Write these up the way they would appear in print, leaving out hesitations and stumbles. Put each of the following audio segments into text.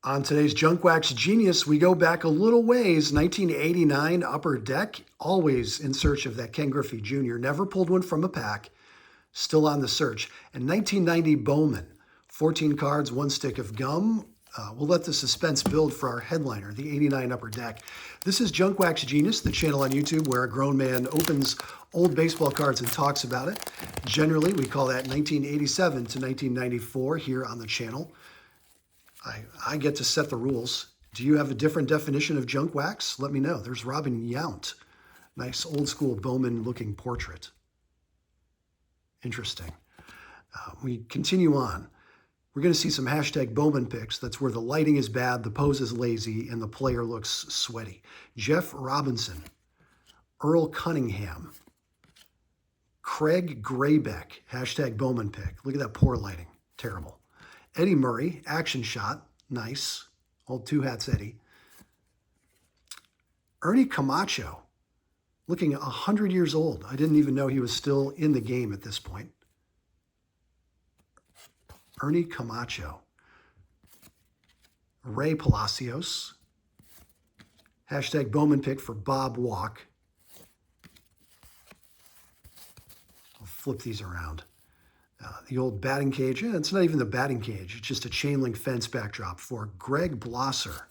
On today's Junk Wax Genius, we go back a little ways. 1989 Upper Deck, always in search of that Ken Griffey Jr. Never pulled one from a pack, still on the search. And 1990 Bowman, 14 cards, 1 stick of gum. We'll let the suspense build for our headliner, the 89 Upper Deck. This is Junk Wax Genius, the channel on YouTube where a grown man opens old baseball cards and talks about it. Generally, we call that 1987 to 1994 here on the channel. I get to set the rules. Do you have a different definition of junk wax? Let me know. There's Robin Yount. Nice old school Bowman looking portrait. Interesting. We continue on. We're going to see some hashtag Bowman picks. That's where the lighting is bad, the pose is lazy, and the player looks sweaty. Jeff Robinson, Earl Cunningham, Craig Graybeck, hashtag Bowman pick. Look at that poor lighting. Terrible. Eddie Murray, action shot, nice. Old two hats Eddie. Ernie Camacho, looking 100 years old. I didn't even know he was still in the game at this point. Ernie Camacho. Ray Palacios. Hashtag Bowman pick for Bob Walk. I'll flip these around. The old batting cage, it's not even the batting cage, it's just a chain link fence backdrop for Greg Blosser.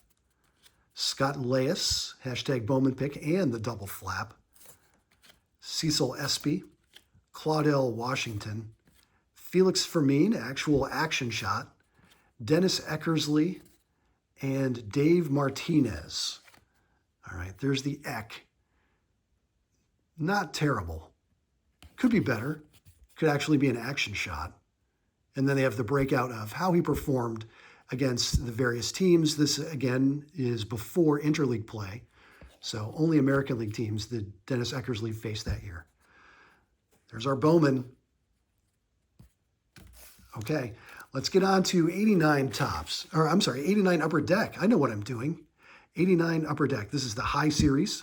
Scott Leyes, hashtag Bowman pick, and the double flap. Cecil Espy, Claudel Washington, Felix Fermin, actual action shot, Dennis Eckersley, and Dave Martinez. All right, there's the Eck. Not terrible. Could be better. Could actually be an action shot. And then they have the breakout of how he performed against the various teams. This, again, is before interleague play. So only American League teams did Dennis Eckersley face that year. There's our Bowman. Okay, let's get on to 89 tops. Or I'm sorry, 89 Upper Deck. I know what I'm doing. 89 Upper Deck. This is the high series.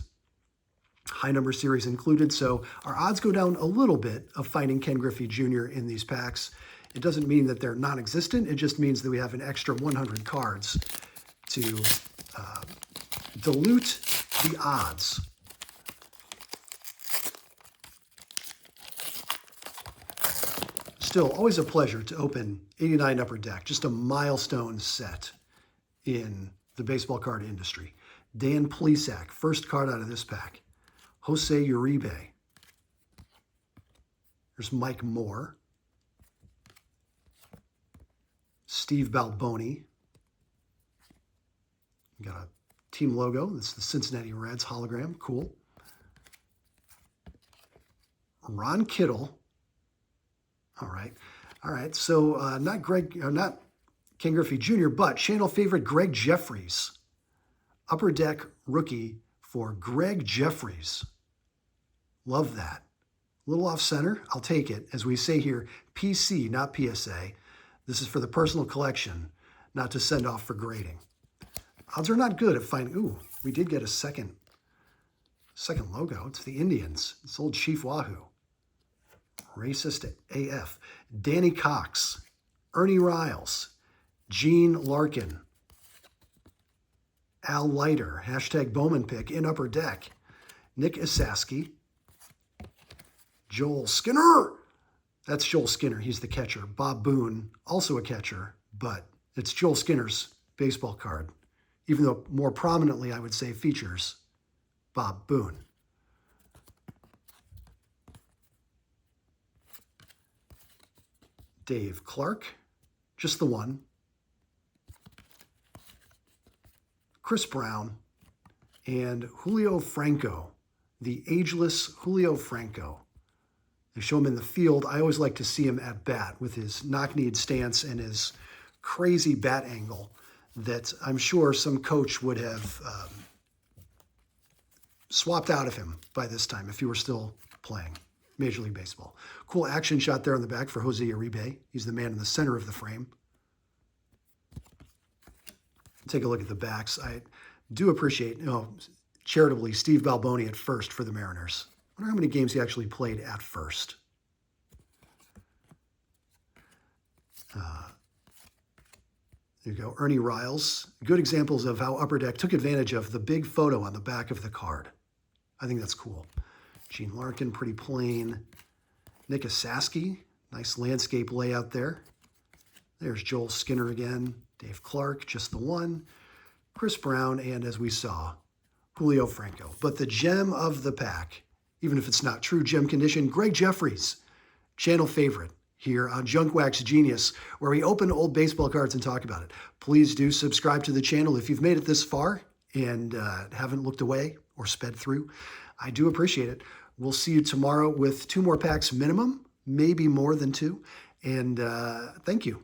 High number series included, so our odds go down a little bit of finding Ken Griffey Jr. in these packs. It doesn't mean that they're non-existent. It just means that we have an extra 100 cards to dilute the odds. Still, always a pleasure to open 89 Upper Deck, just a milestone set in the baseball card industry. Dan Plesac, first card out of this pack. Jose Uribe. There's Mike Moore. Steve Balboni. Got a team logo. That's the Cincinnati Reds hologram. Cool. Ron Kittle. All right. All right. So not Ken Griffey Jr., but channel favorite Greg Jeffries. Upper Deck rookie for Greg Jeffries. Love that. A little off center. I'll take it. As we say here, PC, not PSA. This is for the personal collection, not to send off for grading. Odds are not good at finding. Ooh, we did get a second logo. It's the Indians. It's old Chief Wahoo. Racist AF. Danny Cox. Ernie Riles. Gene Larkin. Al Leiter. Hashtag Bowman pick in Upper Deck. Nick Isaski. Joel Skinner. That's Joel Skinner. He's the catcher. Bob Boone, also a catcher, but it's Joel Skinner's baseball card, even though more prominently, I would say, features Bob Boone. Dave Clark, just the one. Chris Brown, and Julio Franco, the ageless Julio Franco. They show him in the field. I always like to see him at bat with his knock-kneed stance and his crazy bat angle that I'm sure some coach would have swapped out of him by this time if he were still playing Major League Baseball. Cool action shot there on the back for Jose Uribe. He's the man in the center of the frame. Take a look at the backs. I do appreciate, charitably, Steve Balboni at first for the Mariners. I wonder how many games he actually played at first. There you go. Ernie Riles. Good examples of how Upper Deck took advantage of the big photo on the back of the card. I think that's cool. Gene Larkin, pretty plain. Nick Asaski, nice landscape layout there. There's Joel Skinner again. Dave Clark, just the one. Chris Brown, and as we saw, Julio Franco. But the gem of the pack, even if it's not true gem condition, Greg Jeffries, channel favorite here on Junk Wax Genius, where we open old baseball cards and talk about it. Please do subscribe to the channel if you've made it this far and haven't looked away or sped through. I do appreciate it. We'll see you tomorrow with 2 more packs minimum, maybe more than 2. And thank you.